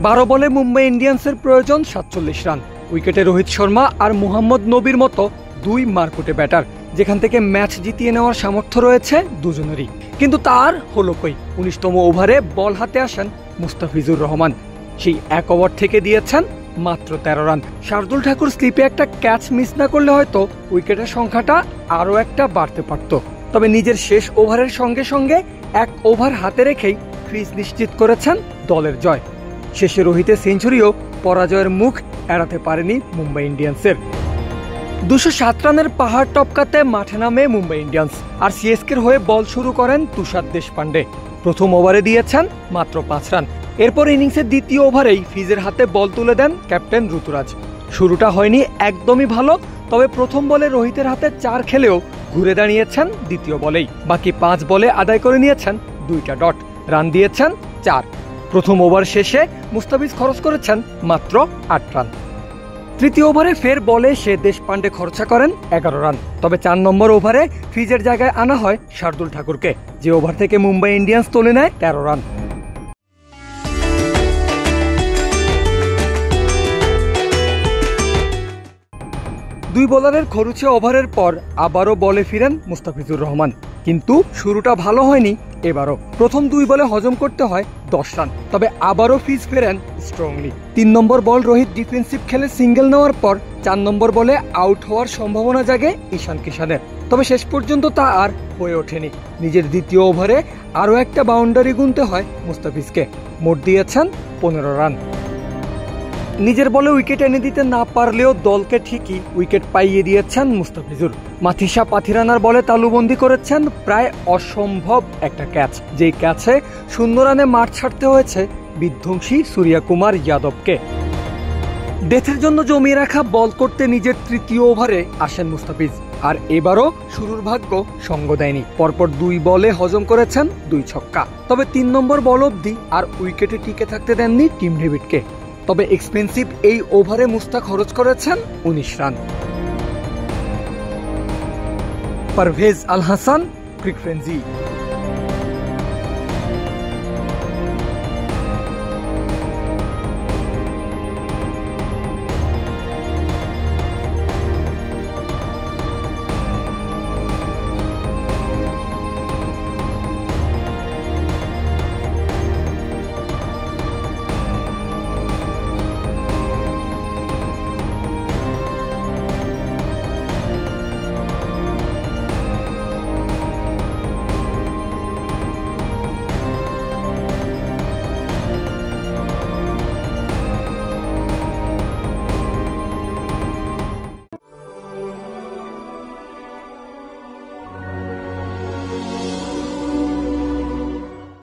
12 বলে মুম্বাই ইন্ডিয়ান্সের প্রয়োজন 47 রান। উইকেটে রোহিত শর্মা আর মোহাম্মদ নবীর মতো দুই মারকুটে ব্যাটার, যেখান থেকে ম্যাচ জিতিয়ে নেওয়ার সামর্থ্য রয়েছে দুজনেরই। কিন্তু তার হলো কই। 19তম ওভারে বল হাতে আসেন মুস্তাফিজুর রহমান। সেই এক ওভার থেকে দিয়েছেন মাত্র 13 রান। শার্দুল ঠাকুর স্লিপে একটা ক্যাচ মিস না করলে হয়তো উইকেটের সংখ্যাটা আরও একটা বাড়তে পারত। তবে নিজের শেষ ওভারের সঙ্গে সঙ্গে এক ওভার হাতে রেখেই ক্রিজ নিশ্চিত করেছেন দলের জয়। শেষে রোহিতের সেঞ্চুরিও পরাজয়ের মুখ এড়াতে পারেনি মুম্বাই ইন্ডিয়ান্সের। 207 রানের পাহাড় টপকাতে মাঠে নামে মুম্বাই ইন্ডিয়ান্স। আর সিএসকের হয়ে বল শুরু করেন তুষার দেশপান্ডে। প্রথম ওভারে দিয়েছেন মাত্র 5 রান। এরপর ইনিংসের দ্বিতীয় ওভারেই ফিজের হাতে বল তুলে দেন ক্যাপ্টেন ঋতুরাজ। শুরুটা হয়নি একদমই ভালো, তবে প্রথম বলে রোহিতের হাতে 4 খেলেও ঘুরে দাঁড়িয়েছেন দ্বিতীয় বলেই। বাকি 5 বলে আদায় করে নিয়েছেন 2টা ডট, রান দিয়েছেন 4। প্রথম ওভার শেষে মুস্তাফিজ খরচ করেছেন মাত্র 8 রান। তৃতীয় ওভারে ফের বলে সে দেশপান্ডে খরচা করেন 11 রান। তবে 4 নম্বর ওভারে ফিজের জায়গায় আনা হয় শার্দুল ঠাকুরকে, যে ওভার থেকে মুম্বাই ইন্ডিয়ান্স তুলে নেয় 13 রান। দুই বোলারের খরুচে ওভারের পর আবারও বলে ফিরেন মুস্তাফিজুর রহমান। কিন্তু শুরুটা ভালো হয়নি এবারও। প্রথম 2 বলে হজম করতে হয় 10 রান। তবে আবারও ফিজ ফেরেন স্ট্রংলি। 3 নম্বর বল রোহিত ডিফেন্সিভ খেলে সিঙ্গেল নেওয়ার পর 4 নম্বর বলে আউট হওয়ার সম্ভাবনা জাগে ঈশান কিষানের। তবে শেষ পর্যন্ত তা আর হয়ে ওঠেনি। নিজের দ্বিতীয় ওভারে আরও একটা বাউন্ডারি গুনতে হয় মুস্তাফিজকে। মোট দিয়েছেন 15 রান। নিজের বলে উইকেট এনে দিতে না পারলেও দলকে ঠিকই উইকেট পাইয়ে দিয়েছেন মুস্তাফিজুর। মাথিসা পাথিরানার বলে তালুবন্দি করেছেন প্রায় অসম্ভব একটা ক্যাচ, যেই ক্যাচে 0 রানে মাঠ ছাড়তে হয়েছে বিধ্বংসী সূর্যকুমার যাদবকে। ডেথের জন্য জমিয়ে রাখা বল করতে নিজের তৃতীয় ওভারে আসেন মুস্তাফিজ। আর এবারও শুরুর ভাগ্য সঙ্গ দেয়নি। পরপর 2 বলে হজম করেছেন 2 ছক্কা। তবে 3 নম্বর বল অবধি আর উইকেটে টিকে থাকতে দেননি টিম ডেভিডকে। তবে এক্সপেন্সিভ এই ওভারে মুস্তাক খরচ করেছেন 19 রান। পারভেজ আল হাসান, ক্রিক ফ্রেন্জি।